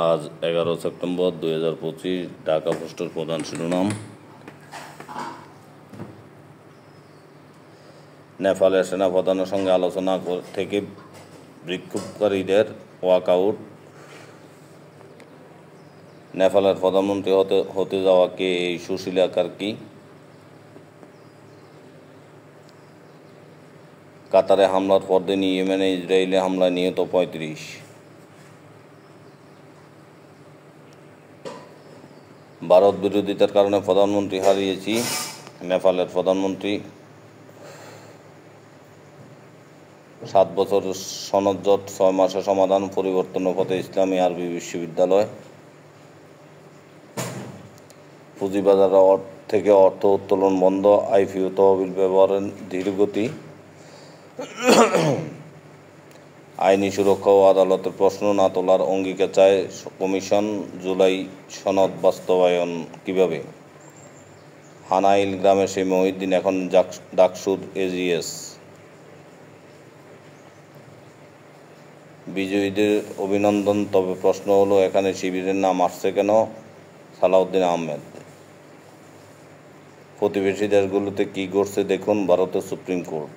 আজ 11 সেপ্টেম্বর 2025। ঢাকা পোস্টের প্রধান শিরোনাম। নেপালের সেনাপ্রধানের সঙ্গে আলোচনা থেকে বিক্ষোভকারীদের ওয়াকআউট। নেপালের প্রধানমন্ত্রী হতে যাওয়া কে এই সুশীলা কার্কি? কাতারে হামলার পরদিন ইয়েমেনে ইসরায়েলি হামলায় নিহত 35। ভারত বিরোধিতার কারণে প্রধানমন্ত্রী হারিয়েছি। নেপালের প্রধানমন্ত্রী 7 বছর সনদ জট 6 মাসে সমাধান, পরিবর্তনের পথে ইসলামী আরবি বিশ্ববিদ্যালয়। পুঁজিবাজার থেকে অর্থ উত্তোলন বন্ধ, আইপিও তহবিল ব্যবহারের ধীরগতি। আইনি সুরক্ষা ও আদালতের প্রশ্ন না তোলার অঙ্গীকার চায় কমিশন। জুলাই সনদ বাস্তবায়ন কিভাবে? হানাইল গ্রামের সেই মহিউদ্দিন এখন ডাকসুর এজিএস। বিজয়ীদের অভিনন্দন, তবে প্রশ্ন হলো এখানে শিবিরের নাম আসছে কেন? সালাউদ্দিন আহমেদ। প্রতিবেশী দেশগুলোতে কী ঘটছে দেখুন। ভারতের সুপ্রিম কোর্ট